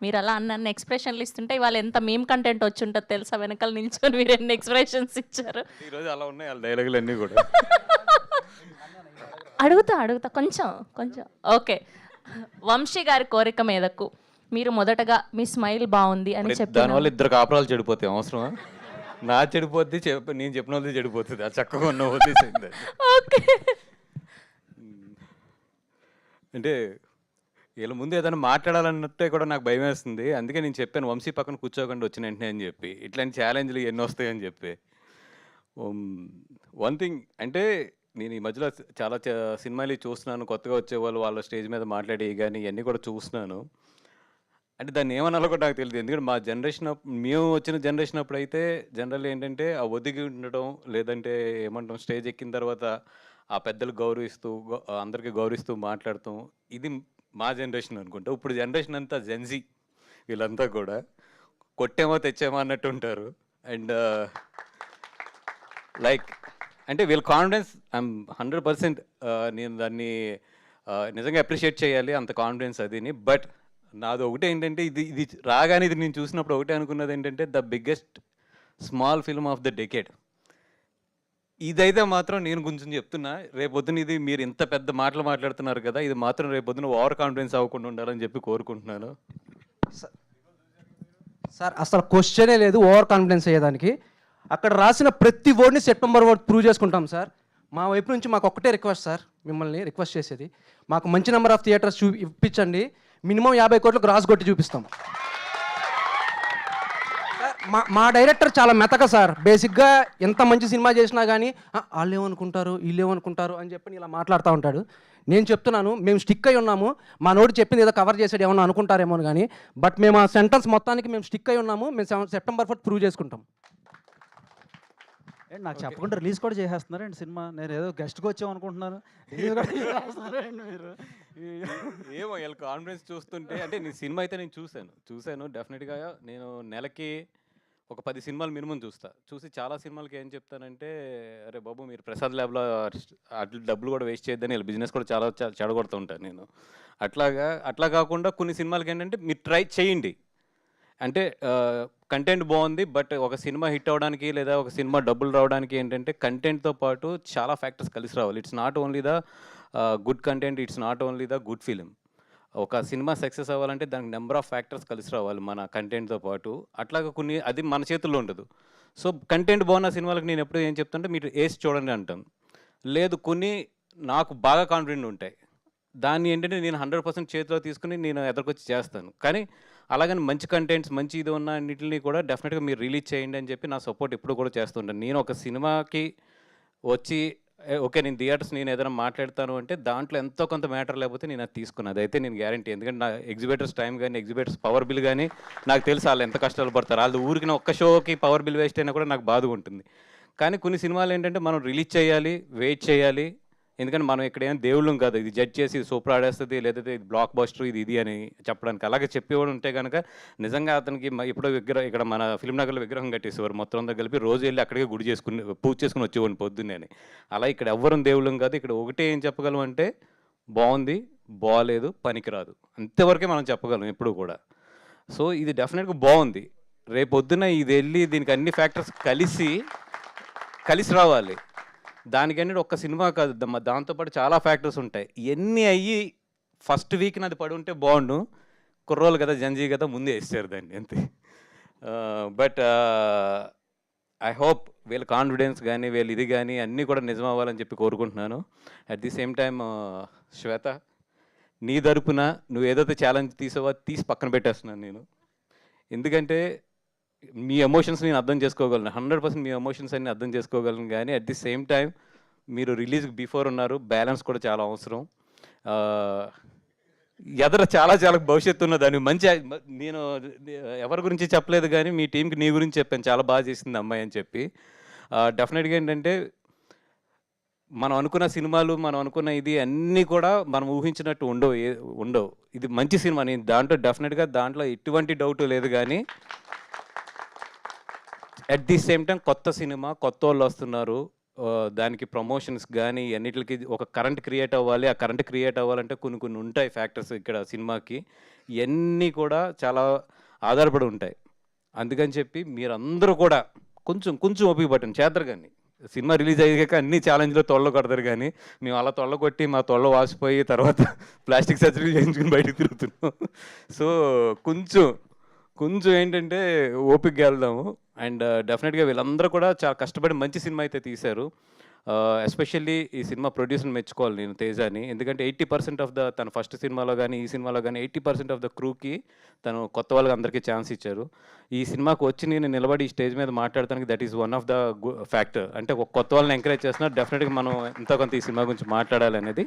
మీరు అలా అన్న ఎక్స్ప్రెషన్లు ఇస్తుంటే ఇవాళ ఎంత మీమ్ కంటెంట్ వచ్చి ఉంటుంది తెలుసా, వెనకాల నిల్చొని మీరు ఎన్ని ఎక్స్ప్రెషన్స్ ఇచ్చారు. ఈరోజు అలా ఉన్నాయి వాళ్ళ డైలాగులు అన్నీ కూడా. అడుగుతా కొంచెం కొంచెం. ఓకే, వంశీ గారి కోరిక మీదకు మీరు మొదటగా మీ స్మైల్ బాగుంది అని చెప్పి దానివల్ల ఇద్దరు కాపురాలు చెడిపోతాయి, అవసరమా? నా చెడిపోద్ది, నేను చెప్పిన వాళ్ళది చెడిపోతుంది, ఆ చక్కగా ఉన్న వదిలేసింది. ఓకే, అంటే వీళ్ళ ముందు ఏదైనా మాట్లాడాలన్నట్టే కూడా నాకు భయం వేస్తుంది. అందుకే నేను చెప్పాను వంశీ పక్కన కూర్చోకుండా వచ్చిన వెంటనే అని చెప్పి, ఇట్లాంటి ఛాలెంజ్లు ఎన్ని వస్తాయని చెప్పి. వన్ థింగ్ అంటే నేను ఈ మధ్యలో చాలా సినిమాలు చూస్తున్నాను, కొత్తగా వచ్చేవాళ్ళు వాళ్ళ స్టేజ్ మీద మాట్లాడి కానీ ఇవన్నీ కూడా చూస్తున్నాను. అంటే దాన్ని ఏమనాలో కూడా నాకు తెలియదు. ఎందుకంటే మా జనరేషన్ మేము వచ్చిన జనరేషన్ అప్పుడు అయితే జనరల్ ఏంటంటే ఆ ఒదిగి ఉండడం, లేదంటే ఏమంటాం స్టేజ్ ఎక్కిన తర్వాత ఆ పెద్దలు గౌరవిస్తూ అందరికీ గౌరవిస్తూ మాట్లాడతాం. ఇది మా జనరేషన్ అనుకుంటా. ఇప్పుడు జనరేషన్ అంతా జెన్జీ, వీళ్ళంతా కూడా కొట్టేమో తెచ్చేమో అన్నట్టు ఉంటారు. అండ్ లైక్ అంటే వీళ్ళ కాన్ఫిడెన్స్ ఐఎమ్ 100% నేను దాన్ని నిజంగా అప్రిషియేట్ చేయాలి, అంత కాన్ఫిడెన్స్ అదిని. బట్ నాది ఒకటే ఏంటంటే ఇది రాగానే ఇది నేను చూసినప్పుడు ఒకటే అనుకున్నది ఏంటంటే the biggest small film of the decade. ఇదైతే మాత్రం నేను కొంచెం చెప్తున్నా, రేపొద్దున ఇది మీరు ఇంత పెద్ద మాటలు మాట్లాడుతున్నారు కదా, ఇది మాత్రం రేపొద్దున ఓవర్ కాన్ఫిడెన్స్ అవ్వకుండా ఉండాలని చెప్పి కోరుకుంటున్నాను. సార్ అసలు క్వశ్చనే లేదు ఓవర్ కాన్ఫిడెన్స్ అయ్యేదానికి. అక్కడ రాసిన ప్రతి వర్డ్ని సెప్టెంబర్ వర్డ్ ప్రూవ్ చేసుకుంటాం సార్. మా వైపు నుంచి మాకు ఒక్కటే రిక్వెస్ట్ సార్, మిమ్మల్ని రిక్వెస్ట్ చేసేది, మాకు మంచి నెంబర్ ఆఫ్ థియేటర్స్ ఇప్పించండి. మినిమం 50 కోట్లకు రాసి కొట్టి చూపిస్తాం. మా డైరెక్టర్ చాలా మెతక సార్. బేసిక్గా ఎంత మంచి సినిమా చేసినా కానీ వాళ్ళు ఏమనుకుంటారు వీళ్ళు ఏమనుకుంటారు అని చెప్పి ఇలా మాట్లాడుతూ ఉంటాడు. నేను చెప్తున్నాను, మేము స్టిక్ అయి ఉన్నాము. మా నోటి చెప్పింది ఏదో కవర్ చేసాడు ఏమన్నా అనుకుంటారేమో కానీ, బట్ మేము ఆ సెంటెన్స్ మొత్తానికి మేము స్టిక్ అయి ఉన్నాము. మేము సెప్టెంబర్ 4 ప్రూవ్ చేసుకుంటాం. నాకు చెప్పకుండా రిలీజ్ కూడా చేసేస్తున్నారండి సినిమా. నేను ఏదో గెస్ట్కి వచ్చాం అనుకుంటున్నాను, రిలీజ్ కూడా చేసేస్తున్నారండి మీరు. ఏమో వీళ్ళ కాన్ఫిడెన్స్ చూస్తుంటే, అంటే నేను సినిమా అయితే నేను చూశాను డెఫినెట్గా. నేను నెలకి ఒక 10 సినిమాలు మినిమం చూసి చాలా సినిమాలకి ఏం చెప్తానంటే, అరే బాబు మీరు ప్రసాద్ ల్యాబ్లో అట్లా డబ్బులు కూడా వేస్ట్ చేయొద్దని, వీళ్ళ బిజినెస్ కూడా చాలా చెడగొడుతూ ఉంటాను నేను. అట్లా కాకుండా కొన్ని సినిమాలకి ఏంటంటే మీరు ట్రై చేయండి. అంటే కంటెంట్ బాగుంది, బట్ ఒక సినిమా హిట్ అవ్వడానికి లేదా ఒక సినిమా డబ్బులు రావడానికి ఏంటంటే కంటెంట్తో పాటు చాలా ఫ్యాక్టర్స్ కలిసి రావాలి. It's not only the good content, it's not only the good film. ఒక సినిమా సక్సెస్ అవ్వాలంటే దానికి నెంబర్ ఆఫ్ ఫ్యాక్టర్స్ కలిసి రావాలి మన కంటెంట్తో పాటు. అట్లాగా కొన్ని అది మన చేతుల్లో ఉండదు. సో కంటెంట్ బాగున్న సినిమాలకు నేను ఎప్పుడు ఏం చెప్తుంటే మీరు వేసి చూడండి అంటాను. లేదు కొన్ని నాకు బాగా కాన్ఫిడెంట్ ఉంటాయి, దాన్ని ఏంటంటే నేను 100% చేతిలో తీసుకుని నేను ఎదురుకొచ్చి చేస్తాను. కానీ అలాగని మంచి కంటెంట్స్ మంచి ఇది ఉన్న అన్నింటినీ కూడా డెఫినెట్గా మీరు రిలీజ్ చేయండి అని చెప్పి నా సపోర్ట్ ఎప్పుడు కూడా చేస్తుంటాను. నేను ఒక సినిమాకి వచ్చి ఓకే నేను థియేటర్స్ నేను ఏదైనా మాట్లాడతాను అంటే దాంట్లో ఎంతో కొంత మ్యాటర్ లేకపోతే నేను అది తీసుకున్నాను, అదైతే నేను గ్యారంటీ. ఎందుకంటే నా ఎగ్జిబిటర్స్ టైం కానీ ఎగ్జిబిటర్స్ పవర్ బిల్ కానీ నాకు తెలుసు వాళ్ళు ఎంత కష్టాలు పడతారు. వాళ్ళు ఊరికి ఒక్క షోకి పవర్ బిల్ వేస్ట్ అయినా కూడా నాకు బాధగా ఉంటుంది. కానీ కొన్ని సినిమాలు ఏంటంటే మనం రిలీజ్ చేయాలి, వెయిట్ చేయాలి. ఎందుకంటే మనం ఇక్కడ ఏం దేవుళ్ళం కాదు, ఇది జడ్జ్ చేసి ఇది సూపర్ ఆడేస్తుంది లేదంటే ఇది బ్లాక్ బస్టర్ ఇది అని చెప్పడానికి. అలాగే చెప్పేవాడు ఉంటే కనుక నిజంగా అతనికి ఇప్పుడు ఇక్కడ మన ఫిల్మ్ నగర్లో విగ్రహం కట్టేసేవారు, మొత్తం అంతా కలిపి రోజు వెళ్ళి అక్కడికే గుడి చేసుకుని పూజ చేసుకుని వచ్చేవాడిని పొద్దున్నే. అలా ఇక్కడ ఎవ్వరం దేవుళ్ళం కాదు. ఇక్కడ ఒకటే ఏం చెప్పగలం అంటే బాగుంది, బాగాలేదు, పనికిరాదు, అంతవరకే మనం చెప్పగలం ఎప్పుడు కూడా. సో ఇది డెఫినెట్గా బాగుంది. రేపొద్దున ఇది వెళ్ళి దీనికి అన్ని ఫ్యాక్టర్స్ కలిసి రావాలి. దానికన్నీ ఒక్క సినిమా కాదు, దాంతోపాటు చాలా ఫ్యాక్టర్స్ ఉంటాయి. ఇవన్నీ అయ్యి ఫస్ట్ వీక్ని అది పడి ఉంటే బాగుండు. కుర్రోలు కదా, జంజీ కదా, ముందే వేస్తారు దాన్ని అంతే. బట్ ఐ హోప్ వీళ్ళ కాన్ఫిడెన్స్ కానీ వీళ్ళు ఇది కానీ అన్నీ కూడా నిజం అవ్వాలని చెప్పి కోరుకుంటున్నాను. అట్ ది సేమ్ టైం శ్వేత, నీ తరపున నువ్వు ఏదైతే ఛాలెంజ్ తీసి పక్కన పెట్టేస్తున్నాను నేను. ఎందుకంటే మీ ఎమోషన్స్ నేను అర్థం చేసుకోగలను, 100% మీ ఎమోషన్స్ అన్ని అర్థం చేసుకోగలను. కానీ అట్ ది సేమ్ టైం మీరు రిలీజ్కి బిఫోర్ ఉన్నారు, బ్యాలెన్స్ కూడా చాలా అవసరం. ఎదర చాలా భవిష్యత్తు ఉన్నదాన్ని మంచి. నేను ఎవరి గురించి చెప్పలేదు కానీ మీ టీంకి నీ గురించి చెప్పాను, చాలా బాగా చేసింది అమ్మాయి అని చెప్పి. డెఫినెట్గా ఏంటంటే మనం అనుకున్న సినిమాలు మనం అనుకున్న ఇది అన్నీ కూడా మనం ఊహించినట్టు ఉండవు. ఇది మంచి సినిమా, నేను దాంట్లో డెఫినెట్గా దాంట్లో ఎటువంటి డౌట్ లేదు. కానీ అట్ ది సేమ్ టైం కొత్త సినిమా, కొత్త వాళ్ళు వస్తున్నారు, దానికి ప్రమోషన్స్ కానీ అన్నిటికి ఒక కరెంట్ క్రియేట్ అవ్వాలి. ఆ కరెంట్ క్రియేట్ అవ్వాలంటే కొన్ని ఉంటాయి ఫ్యాక్టర్స్ ఇక్కడ సినిమాకి. ఇవన్నీ కూడా చాలా ఆధారపడి ఉంటాయి. అందుకని చెప్పి మీరందరూ కూడా కొంచెం ఓపిక పట్టండి, చేద్దరు కానీ. సినిమా రిలీజ్ అయ్యాక అన్ని ఛాలెంజ్లో తొళ్ళ కొడతారు, కానీ మేము అలా తొళ్ళ కొట్టి మా తొళ్ళ వాసిపోయి తర్వాత ప్లాస్టిక్ సర్జరీ చేయించుకుని బయటకు తిరుగుతున్నాం. సో కొంచెం ఏంటంటే ఓపికగా వెళ్దాము. అండ్ డెఫినెట్గా వీళ్ళందరూ కూడా చాలా కష్టపడి మంచి సినిమా అయితే తీశారు. ఎస్పెషల్లీ ఈ సినిమా ప్రొడ్యూసర్ని మెచ్చుకోవాలి నేను, తేజాని. ఎందుకంటే 80% ఆఫ్ తన ఫస్ట్ సినిమాలో కానీ ఈ సినిమాలో కానీ 80% ఆఫ్ ద క్రూకి తను కొత్త వాళ్ళకి అందరికీ ఛాన్స్ ఇచ్చారు. ఈ సినిమాకి వచ్చి నేను నిలబడి ఈ స్టేజ్ మీద మాట్లాడటానికి that is one of the factor. అంటే ఒక కొత్త వాళ్ళని ఎంకరేజ్ చేస్తున్నా, డెఫినెట్గా మనం ఎంతో కొంత ఈ సినిమా గురించి మాట్లాడాలి అనేది.